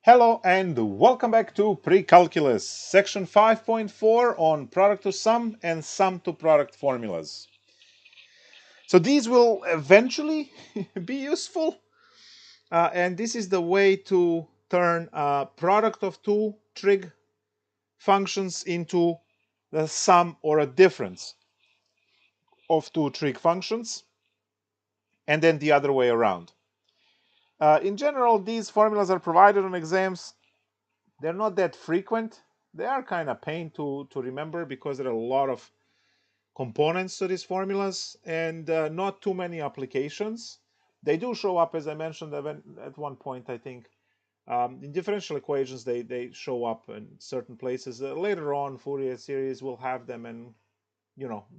Hello and welcome back to Pre-Calculus, section 5.4 on product to sum and sum to product formulas. So these will eventually be useful, and this is the way to turn a product of two trig functions into the sum or a difference of two trig functions, and then the other way around. In general, these formulas are provided on exams. They're not that frequent. They are kind of pain to remember because there are a lot of components to these formulas and not too many applications. They do show up, as I mentioned at one point, I think. In differential equations, they show up in certain places. Later on, Fourier series will have them, and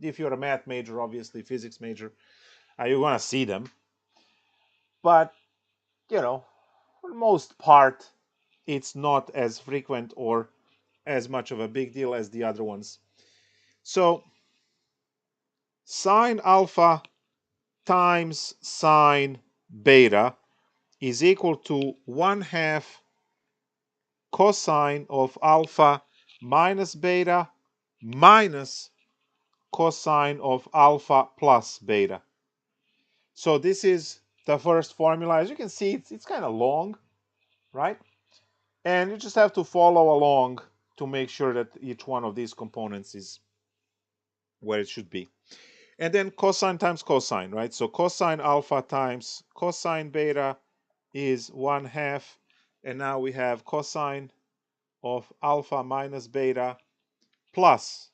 if you're a math major, obviously physics major, you're gonna see them. But for the most part, it's not as frequent or as much of a big deal as the other ones. So sine alpha times sine beta is equal to 1/2 cosine of alpha minus beta minus cosine of alpha plus beta. So this is the first formula. As you can see, it's kind of long, right? And you just have to follow along to make sure that each one of these components is where it should be. And then cosine times cosine, right? So cosine alpha times cosine beta is 1/2. And now we have cosine of alpha minus beta plus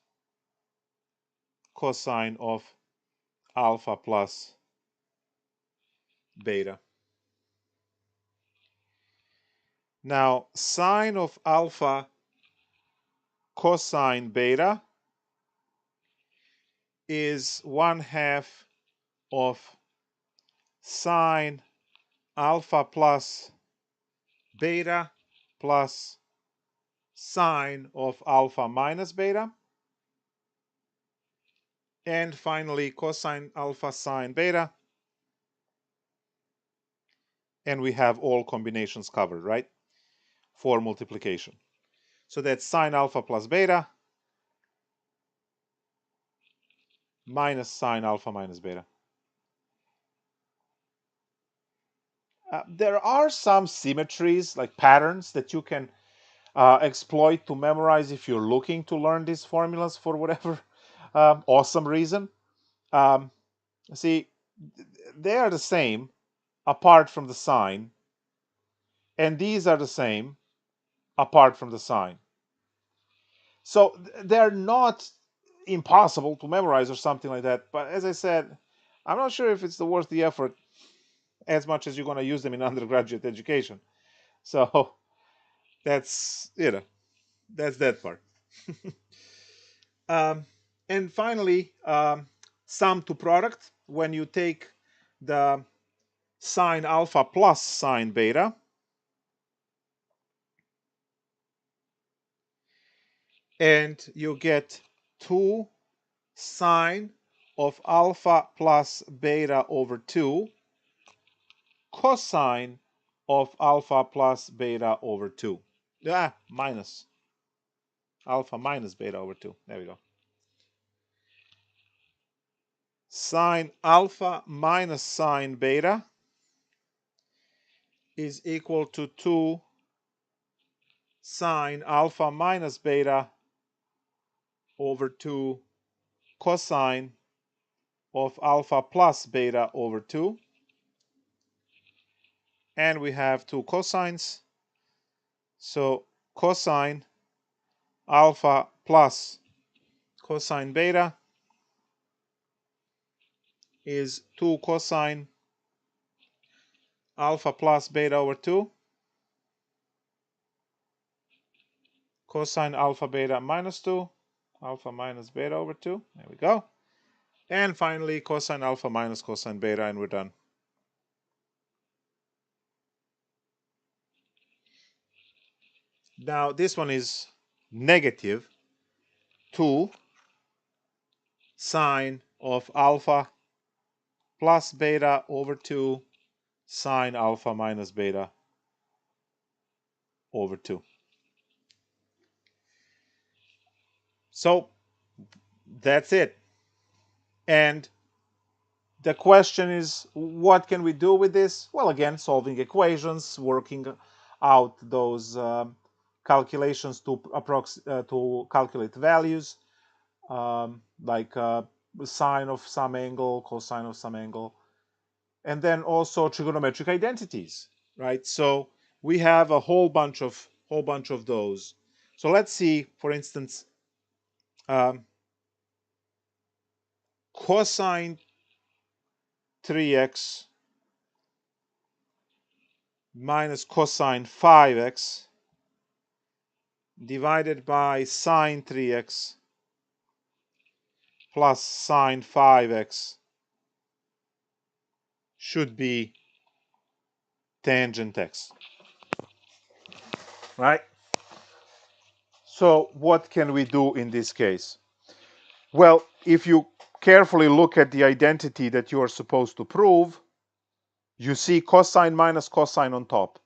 cosine of alpha plus beta. Now, sine of alpha cosine beta is 1/2 of sine alpha plus beta plus sine of alpha minus beta. And finally, cosine alpha sine beta. And we have all combinations covered, right? For multiplication. So that's sine alpha plus beta minus sine alpha minus beta. There are some symmetries, like patterns, that you can exploit to memorize if you're looking to learn these formulas for whatever awesome reason. See, they are the same apart from the sign, and these are the same apart from the sign. So they're not impossible to memorize or something like that. But as I said, I'm not sure if it's worth the effort as much as you're going to use them in undergraduate education. So that's that's that part. And finally, sum to product. When you take the sine alpha plus sine beta, and you get 2 sine of alpha plus beta over 2 cosine of alpha plus beta over 2. Minus alpha minus beta over 2. There we go. Sine alpha minus sine beta is equal to 2 sine alpha minus beta over 2 cosine of alpha plus beta over 2. And we have 2 cosines. So cosine alpha plus cosine beta is 2 cosine alpha plus beta over 2. Cosine alpha beta minus 2. Alpha minus beta over 2. There we go. And finally, cosine alpha minus cosine beta, and we're done. Now, this one is negative 2 sine of alpha plus beta over 2 sine alpha minus beta over 2. So that's it. And the question is, what can we do with this? Well, again, solving equations, working out those calculations to calculate values, like sine of some angle, cosine of some angle, and then also trigonometric identities, right? So we have a whole bunch of those. So let's see, for instance, cosine 3x minus cosine 5x divided by sine 3x plus sine 5x should be tangent x, right? So what can we do in this case? Well, if you carefully look at the identity that you are supposed to prove, you see cosine minus cosine on top.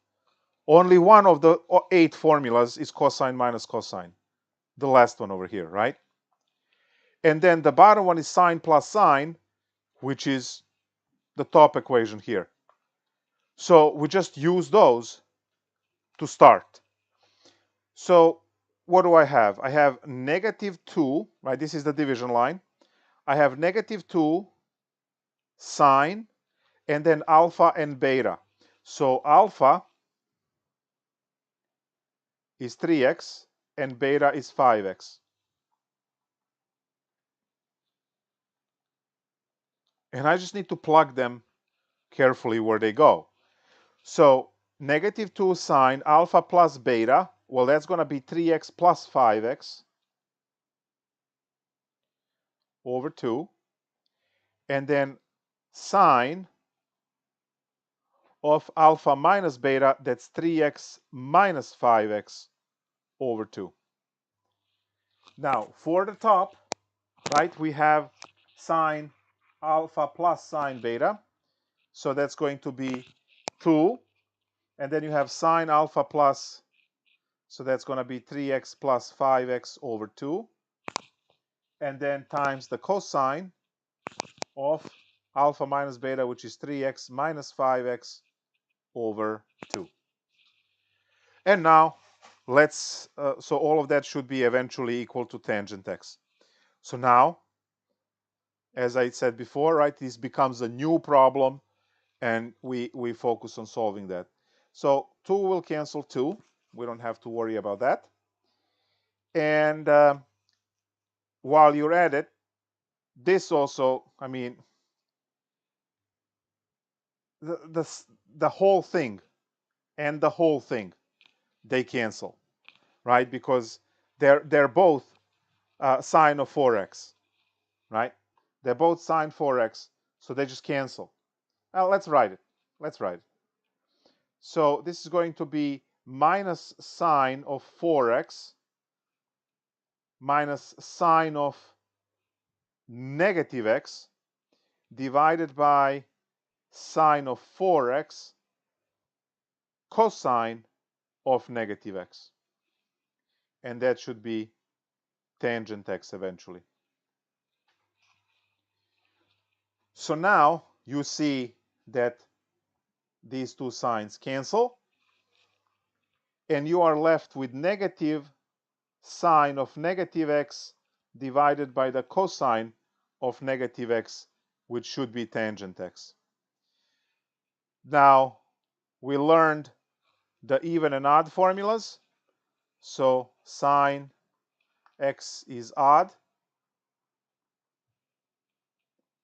Only one of the 8 formulas is cosine minus cosine. The last one over here, right? And then the bottom one is sine plus sine, which is the top equation here. So we just use those to start. So what do I have? I have negative 2, right? This is the division line. I have negative 2 sine and then alpha and beta. So alpha is 3x and beta is 5x. And I just need to plug them carefully where they go. So negative 2 sine alpha plus beta, well, that's going to be 3x plus 5x over 2. And then sine of alpha minus beta, that's 3x minus 5x over 2. Now, for the top, right, we have sine alpha plus sine beta. So that's going to be 2. And then you have sine alpha plus, so that's going to be 3x plus 5x over 2. And then times the cosine of alpha minus beta, which is 3x minus 5x over 2. And now let's, so all of that should be eventually equal to tangent x. So now, as I said before, right, this becomes a new problem and we focus on solving that. So 2 will cancel 2. We don't have to worry about that. And while you're at it, this also, I mean, the whole thing and the whole thing, they cancel, right? Because they're both sine of 4x, right? They're both sine 4x, so they just cancel. Now let's write it. Let's write it. So this is going to be minus sine of 4x minus sine of negative x divided by sine of 4x cosine of negative x. And that should be tangent x eventually. So now you see that these two signs cancel, and you are left with negative sine of negative x divided by the cosine of negative x, which should be tangent x. Now, we learned the even and odd formulas. So sine x is odd,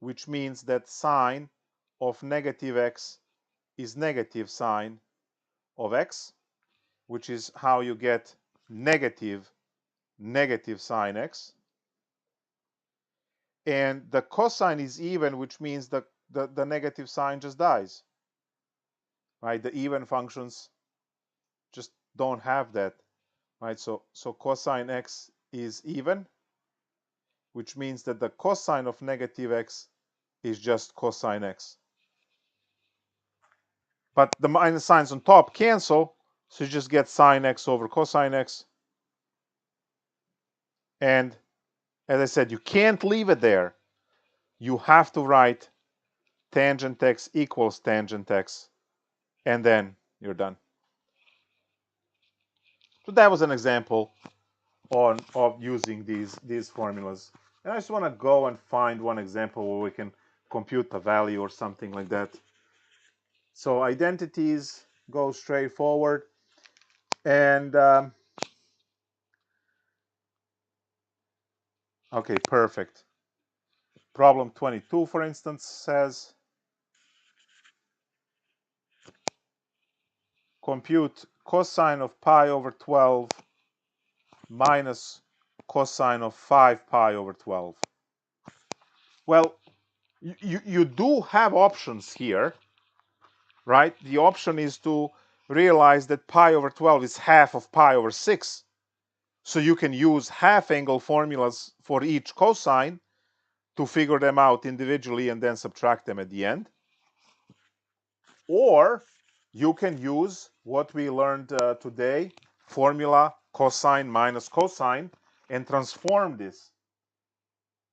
which means that sine of negative x is negative sine of x, which is how you get negative sine x. And the cosine is even, which means the negative sign just dies, right? The even functions just don't have that, right? So cosine x is even, which means that the cosine of negative x is just cosine x. But the minus signs on top cancel, So you just get sine x over cosine x. And as I said, you can't leave it there. You have to write tangent x equals tangent x, and then you're done. So that was an example of using these formulas. And I just want to go and find one example where we can compute a value or something like that. So identities go straight forward. And okay, perfect. Problem 22, for instance, says compute cosine of pi over 12 minus cosine of 5 pi over 12. Well, you do have options here, right? The option is to realize that pi over 12 is half of pi over 6. So you can use half angle formulas for each cosine to figure them out individually and then subtract them at the end. Or you can use what we learned today, formula cosine minus cosine, and transform this.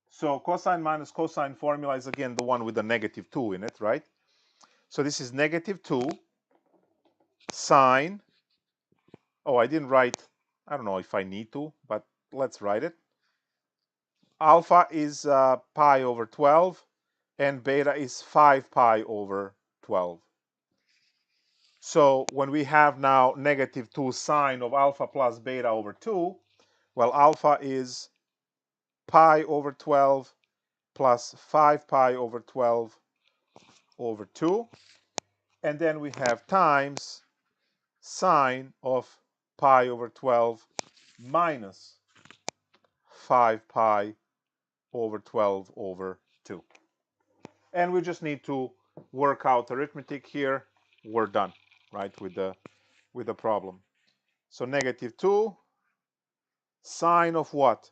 So cosine minus cosine formula is again the one with the negative 2 in it, right? So this is negative 2 sine. Oh, I didn't write, I don't know if I need to, but let's write it. Alpha is pi over 12, and beta is 5 pi over 12. So when we have now negative 2 sine of alpha plus beta over 2, well, alpha is pi over 12 plus 5 pi over 12 over 2. And then we have times sine of pi over 12 minus 5 pi over 12 over 2. And we just need to work out arithmetic here. We're done, right, with the problem. So negative 2 sine of what?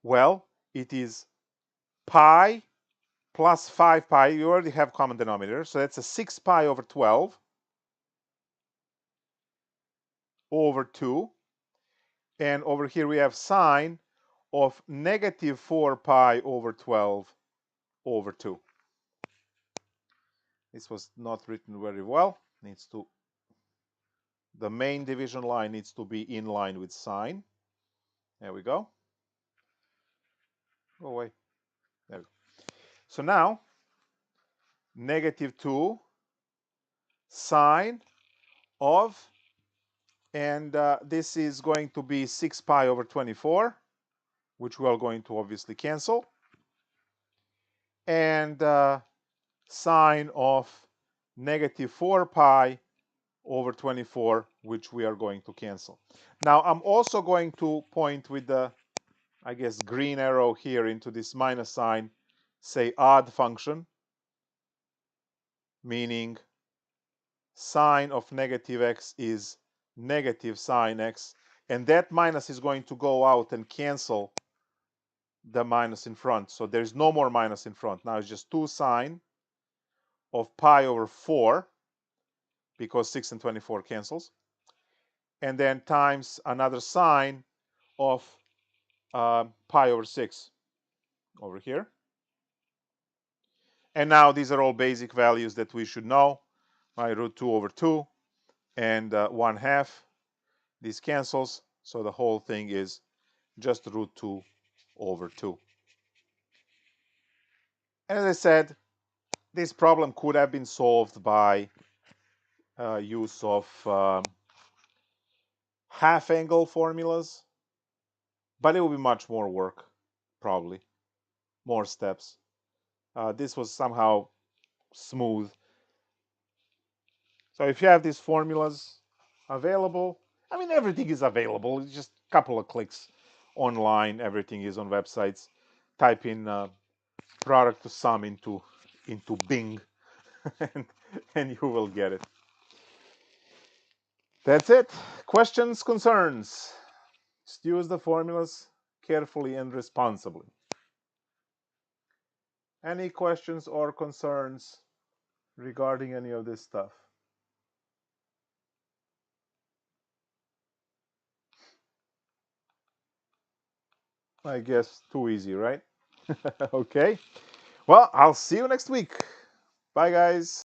Well, it is pi plus 5 pi. You already have common denominator, so that's a 6 pi over 12 over 2. And over here we have sine of negative 4 pi over 12 over 2. This was not written very well. The main division line needs to be in line with sine. There we go. Go away. There we go. So now, negative 2 sine of, and this is going to be 6 pi over 24, which we are going to obviously cancel. And sine of negative 4 pi over 24, which we are going to cancel. Now, I'm also going to point with the, I guess, green arrow here into this minus sign, say odd function, meaning sine of negative x is negative sine x, and that minus is going to go out and cancel the minus in front. So there's no more minus in front. Now it's just 2 sine of pi over 4, because 6 and 24 cancels, and then times another sine of pi over 6 over here. And now these are all basic values that we should know. My root 2 over 2 and 1/2. This cancels, so the whole thing is just root 2 over 2. And as I said, this problem could have been solved by use of half angle formulas, but it will be much more work, probably, more steps. This was somehow smooth. So if you have these formulas available, I mean, everything is available. It's just a couple of clicks online. Everything is on websites. Type in product to sum into Bing, and you will get it. That's it. Questions, concerns? Just use the formulas carefully and responsibly. Any questions or concerns regarding any of this stuff? I guess too easy, right? Okay. Well, I'll see you next week. Bye, guys.